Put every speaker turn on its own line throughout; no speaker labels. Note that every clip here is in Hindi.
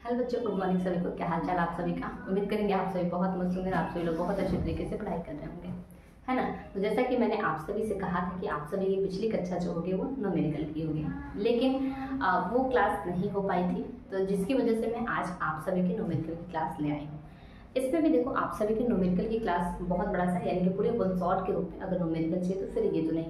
हेलो बच्चों, गुड मॉर्निंग सभी को। क्या हाल चाल आप सभी का। उम्मीद करेंगे आप सभी बहुत मस्त होंगे, आप सभी लोग बहुत अच्छे तरीके से पढ़ाई कर रहे होंगे, है ना। तो जैसा कि मैंने आप सभी से कहा था कि आप सभी की पिछली कक्षा जो होगी वो न्यूमेरिकल की होगी, लेकिन वो क्लास नहीं हो पाई थी, तो जिसकी वजह से मैं आज आप सभी की न्यूमेरिकल की क्लास ले आई हूँ। इसमें भी देखो आप सभी की न्यूमेरिकल की क्लास बहुत बड़ा सा, यानी कि पूरे 1 शॉट के रूप में अगर न्यूमेरिकल चाहिए तो फिर ये तो नहीं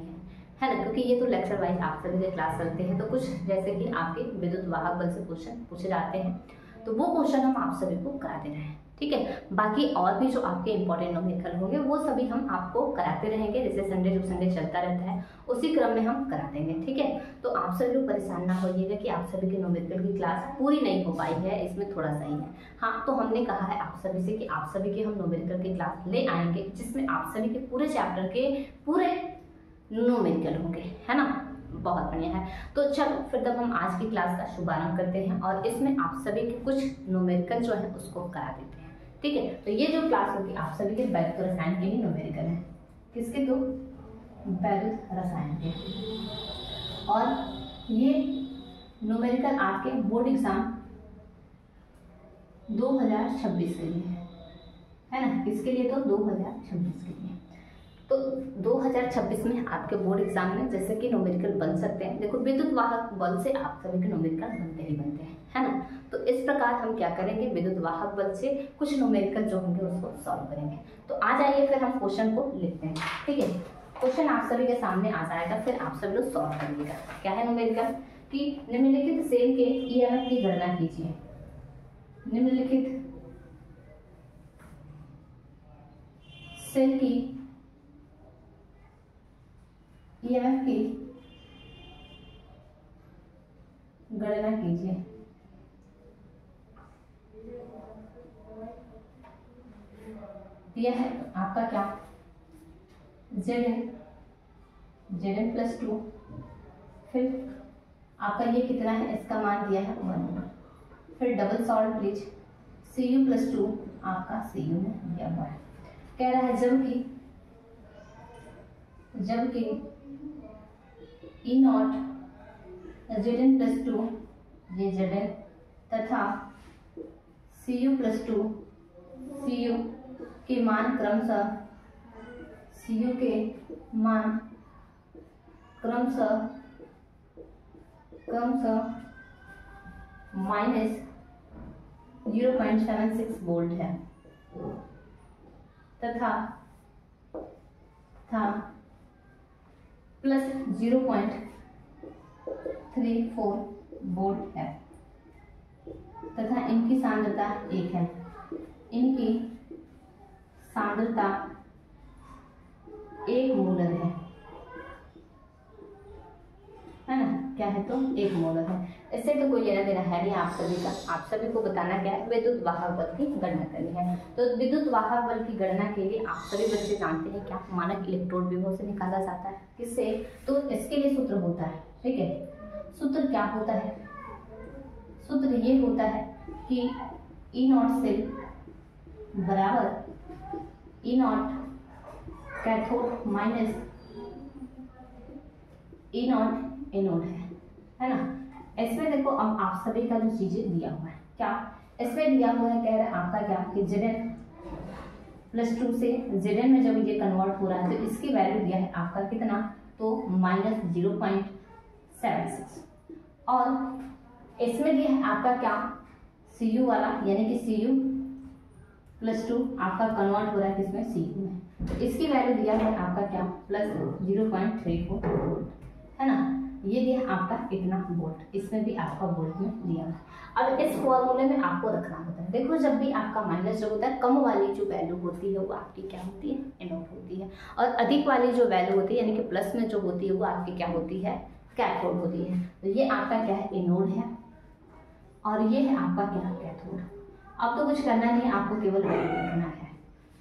है ना, क्योंकि ये तो लेक्चर वाइज आप सभी के क्लास चलते हैं। तो कुछ जैसे कि आपके विद्युत वाहक बल से क्वेश्चन पूछे जाते हैं, तो वो क्वेश्चन हम आप सभी को कराते रहे हैं, ठीक है। बाकी और भी जो आपके इंपॉर्टेंट न्यूमेरिकल होंगे वो सभी हम आपको कराते रहेंगे, जैसे संडे टू संडे चलता रहता है उसी क्रम में हम करा देंगे, ठीक है। तो आप सभी लोग परेशान ना होइएगा कि आप सभी की न्यूमेरिकल की क्लास पूरी नहीं हो पाई है, इसमें थोड़ा सा ही है। हाँ, तो हमने कहा है आप सभी से कि आप सभी की हम न्यूमेरिकल की क्लास ले आएंगे, जिसमें आप सभी के पूरे चैप्टर के पूरे न्यूमेरिकल होंगे, है ना। बहुत बढ़िया है। तो चलो फिर तब हम आज की क्लास का शुभारंभ करते हैं और इसमें आप सभी के कुछ न्यूमेरिकल जो है उसको करा देते हैं, ठीक है। तो ये जो क्लास होगी आप सभी के वैद्युत रसायन के ही न्यूमेरिकल है। किसके? तो वैद्युत रसायन के। और ये न्यूमेरिकल आपके बोर्ड एग्जाम 2026 के लिए है ना। किसके लिए? तो 2026 के लिए। तो 2026 में आपके बोर्ड एग्जाम में जैसे कि न्यूमेरिकल बन सकते हैं, देखो विद्युत वाहक बल से आप सभी के न्यूमेरिकल बनते ही बनते हैं, है ना। तो इस प्रकार हम क्या करेंगे, विद्युत वाहक बल से कुछ न्यूमेरिकल जो होंगे उसको सॉल्व करेंगे। तो आ जाइए फिर हम क्वेश्चन को लिखते हैं, ठीक है। क्वेश्चन आप सभी के सामने आ जाएगा, फिर आप सभी लोग सॉल्व करिएगा। क्या है न्यूमेरिकल कि निम्नलिखित सेल के ईएमएफ की गणना कीजिए। निम्नलिखित सेल की ईएमएफ की गणना कीजिए। यह है आपका क्या, Zn प्लस 2, फिर आपका ये कितना है, इसका मान दिया है 1, फिर double salt bleach Cu plus 2 आपका Cu में दिया हुआ है। कह रहा है जबकि E नॉट Zn प्लस 2 ये Zn तथा Cu प्लस 2 Cu के मान क्रमशः माइनस 0.76 वोल्ट है तथा प्लस 0.34 वोल्ट है तथा इनकी सांद्रता 1 है। इनकी सांद्रता 1 मोलर है ना। क्या है? तो 1 मोलर है। इससे तो कोई लेना देना है नहीं आप सभी का। आप सभी को बताना क्या है, विद्युत वाहक बल की गणना करनी है। तो विद्युत वाहक बल की गणना के लिए आप सभी बच्चे जानते हैं क्या, मानक इलेक्ट्रोड विभव से निकाला जाता है। किससे? तो इसके लिए सूत्र होता है, ठीक है। सूत्र क्या होता है? सूत्र ये होता है कि E नॉट सेल बराबर E not cathode minus E not anode है ना। इसमें देखो अब आप सभी का जो चीजें दिया हुआ है, क्या इसमें दिया हुआ है, कह रहे हैं आपका क्या कि Zn प्लस 2 से Zn में जब ये कन्वर्ट हो रहा है तो इसकी वैल्यू दिया है आपका कितना, तो माइनस 0.76। और इसमें दिया है आपका क्या, Cu वाला, यानी कि Cu प्लस 2 आपका कन्वर्ट हो रहा है किसमें, Cu में। तो इसकी वैल्यू दिया है आपका क्या, प्लस 0.34 वोल्ट, है ना। ये दिया आपका इतना वोल्ट, इसमें भी आपका वोल्ट में दिया है। अब इस फॉर्मूले में आपको रखना होता है, देखो जब भी आपका माइनस जो होता है, कम वाली जो वैल्यू होती है वो आपकी क्या होती है, एनोड होती है, और अधिक वाली जो वैल्यू होती है यानी कि प्लस में जो होती है वो आपकी क्या होती है, कैथोड होती है। तो ये आपका क्या है, एनोड है, और ये है आपका क्या, कैथोड। अब तो कुछ करना नहीं है, आपको केवल वैल्यू लिखना है,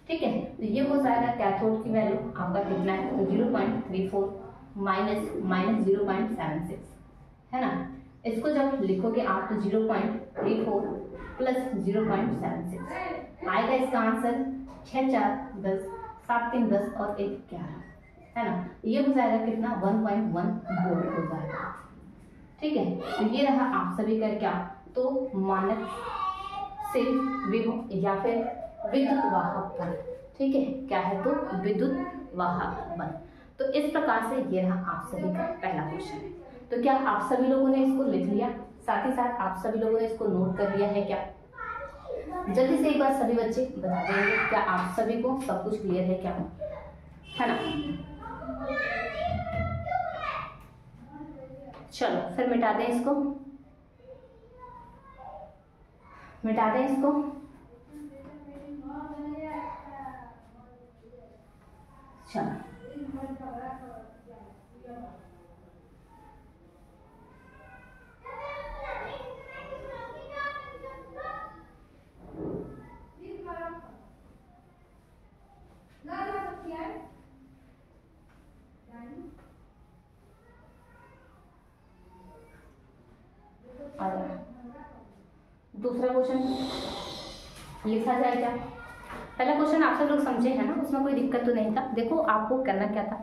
ठीक है। तो ये हो जाएगा कैथोड की वैल्यू आपका कितना है, तो 0.34 माइनस 0.76, है ना। इसको जब लिखोगे आप तो 0.34 प्लस 0.76 आएगा। इसका आंसर 6 4 10 7 3 10 और 1 11, है ना। ये हो जाएगा कितना, 1.1 वोल्ट हो जाएगा, ठीक है। तो ये रहा आप सभी का क्या, तो मानक से या फिर विद्युत वाहक बल, ठीक है, क्या है तो विद्युत वाहक बल। तो इस प्रकार से ये रहा आप सभी का पहला क्वेश्चन है। तो क्या आप सभी लोगों ने इसको लिख लिया, साथ ही साथ आप सभी लोगों ने इसको नोट कर लिया है क्या? जल्दी से एक बार सभी बच्चे बता देंगे, क्या आप सभी को सब कुछ क्लियर है क्या, है ना? चलो फिर मिटा दें इसको, मिटा दें इसको। चलो दूसरा क्वेश्चन लिखा जाए क्या? पहला क्वेश्चन आप सब लोग समझे हैं ना, उसमें कोई दिक्कत तो नहीं था। देखो आपको करना क्या था,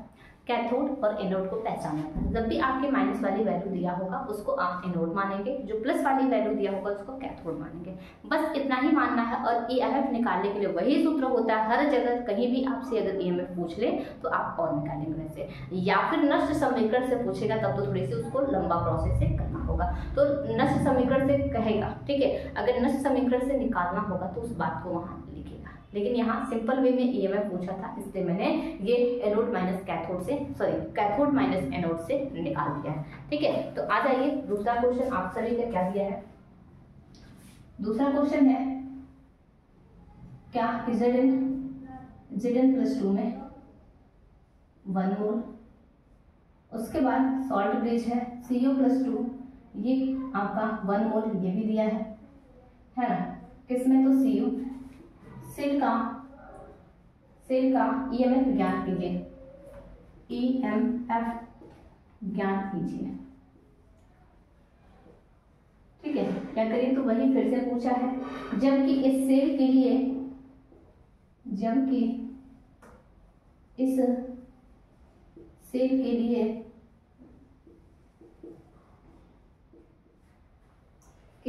कैथोड और एनोड को पहचानना था। जब भी आपके माइनस वाली वैल्यू दिया होगा उसको आप एनोड मानेंगे, जो प्लस वाली वैल्यू दिया होगा उसको कैथोड मानेंगे, बस इतना ही मानना है। और ईएमएफ निकालने के लिए वही सूत्र होता है हर जगह, कहीं भी आपसे अगर ईएमएफ पूछ ले तो आप और निकालेंगे वैसे, या फिर नष्ट समीकरण से पूछेगा तब तो थोड़ी सी उसको लंबा प्रोसेस से करना होगा। तो नष्ट समीकरण से कहेगा, ठीक है, अगर नष्ट समीकरण से निकालना होगा तो उस बात को वहां लिखेगा। लेकिन यहाँ सिंपल वे में ईएमएफ पूछा था, इसलिए मैंने ये एनोड माइनस कैथोड से, सॉरी कैथोड माइनस एनोड से निकाल दिया है, ठीक है। तो आ जाइए दूसरा क्वेश्चन आप सभी का क्या दिया है। दूसरा क्वेश्चन है क्या Zn प्लस 2 में 1 मोल, उसके बाद सॉल्ट ब्रिज है CO प्लस 2, ये आपका 1 मोल ये भी दिया है ना, किसमें तो CO। सेल का ईएमएफ ज्ञात कीजिए, ईएमएफ ज्ञात कीजिए, ठीक है। क्या करिए तो वही फिर से पूछा है, जबकि इस सेल के लिए, जबकि इस सेल के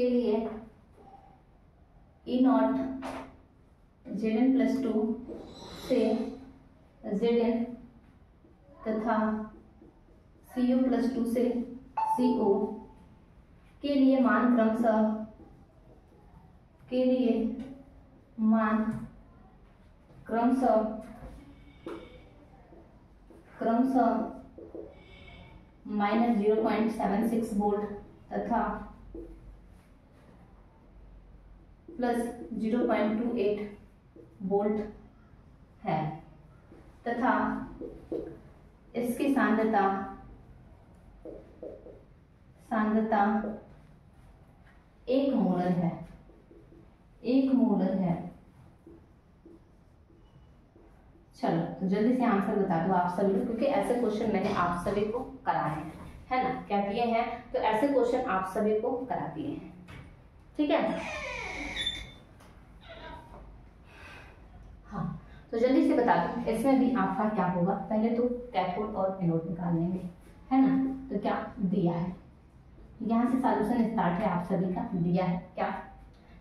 लिए ई नॉट Zn प्लस 2 से Zn तथा CO प्लस 2 से CO के लिए मान क्रमशः माइनस 0.76 वोल्ट तथा प्लस 0.28 वोल्ट है, तथा इसकी सांद्रता 1 मोलर है, 1 मोलर है। चलो तो जल्दी से आंसर बता दो आप सभी, क्योंकि ऐसे क्वेश्चन मैंने आप सभी को कराए हैं, है ना, क्या किए हैं, तो ऐसे क्वेश्चन आप सभी को करा दिए हैं, ठीक है। हाँ तो जल्दी से बता दो, इसमें भी आपका क्या होगा, पहले तो कैथोड और एनोड निकाल लेंगे, है ना। तो क्या दिया है, यहाँ से सॉल्यूशन स्टार्ट है, आप सभी का दिया है क्या,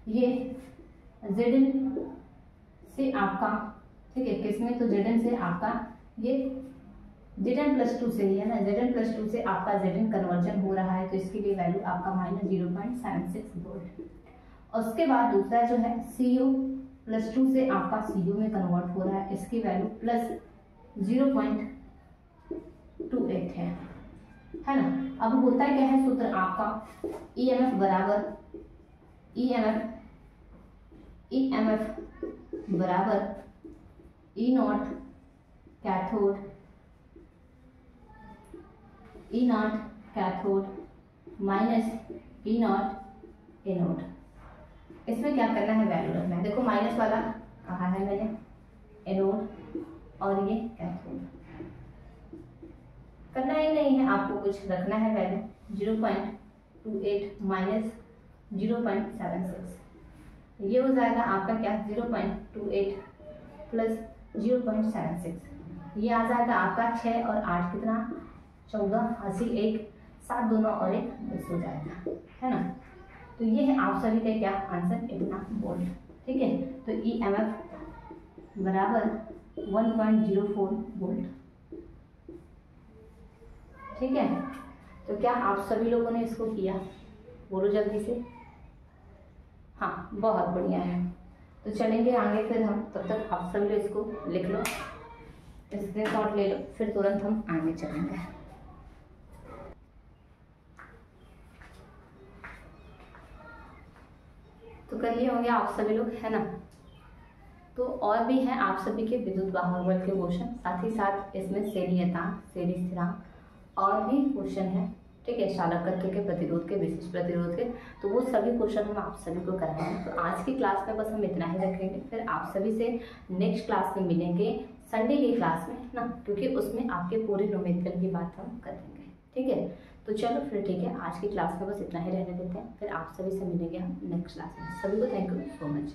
ये Zn से आपका, ठीक है, किसमें तो Zn से आपका ये Zn प्लस 2 से ही है ना, Zn प्लस 2 से आपका Zn कन्वर्जन हो रहा है, तो इसके लिए वैल्यू आपका माइनस 0.76 वोल्ट। और उसके बाद दूसरा जो है CO प्लस 2 से आपका CO में कन्वर्ट हो रहा है, इसकी वैल्यू प्लस 0.28 है ना। अब होता क्या है सूत्र आपका, ईएमएफ बराबर E naught cathode minus E naught anode. इसमें क्या करना है, वैल्यू रखना है। देखो माइनस वाला कहा है मैंने, एनोड और ये कैथोड, करना ही नहीं है आपको, कुछ रखना है वैल्यू 0.28 माइनस 0.76, ये हो जाएगा आपका क्या 0.28 प्लस 0.76, ये आ जाएगा आपका 6 और 8 कितना 14, 80, 1 7 दोनों और 1 10 हो जाएगा, है ना। तो ये है आप सभी का क्या आंसर, इतना वोल्ट। ठीक है, तो EMF बराबर 1.04 वोल्ट। ठीक है, तो क्या आप सभी लोगों ने इसको किया, बोलो जल्दी से। हाँ, बहुत बढ़िया है। तो चलेंगे आगे फिर हम, तब तक आप सभी लोग इसको लिख लो, स्क्रीनशॉट ले लो, फिर तुरंत हम आगे चलेंगे। तो कर लिए होंगे आप सभी लोग, है ना। तो और भी हैं आप सभी के विद्युत वाहक बल के क्वेश्चन, साथ ही साथ इसमें श्रेणी नियतांक, श्रेणी स्थिरांक और भी क्वेश्चन है। ठीक है, चालकत्व के, प्रतिरोध के, विशिष्ट प्रतिरोध के, तो वो सभी क्वेश्चन हम आप सभी को कराएंगे। तो आज की क्लास में बस हम इतना ही रखेंगे, फिर आप सभी से नेक्स्ट क्लास में मिलेंगे संडे की क्लास में ना, क्योंकि उसमें आपके पूरे न्यूमेरिकल की बात हम करेंगे। ठीक है, तो चलो फिर ठीक है, आज की क्लास में बस इतना ही रहने देते हैं, फिर आप सभी से मिलेंगे हम नेक्स्ट क्लास में। सभी को थैंक यू सो मच।